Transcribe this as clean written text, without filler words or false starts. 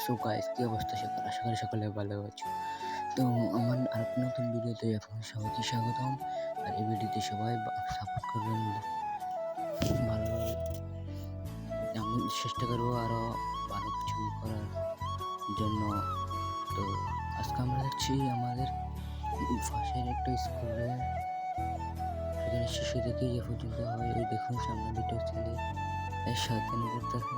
So guys, কি অবস্থা সকাল? আশা করি সকলে ভালো আছো। তো আমার আরেকটা নতুন ভিডিওতে আপনাদের সবাইকে স্বাগতম। আর এই ভিডিওতে সবাই সাপোর্ট করবেন, ভালো আমি চেষ্টা করবো আরও ভালো কিছু করার জন্য। তো আজকে আমরা যাচ্ছি আমাদের পাশের একটা স্কুলে, সেখানে শিশু থেকে যে পর্যন্ত হয় ওই দেখুন সামনে দুটো ছেলে এর সাথে করতেছে।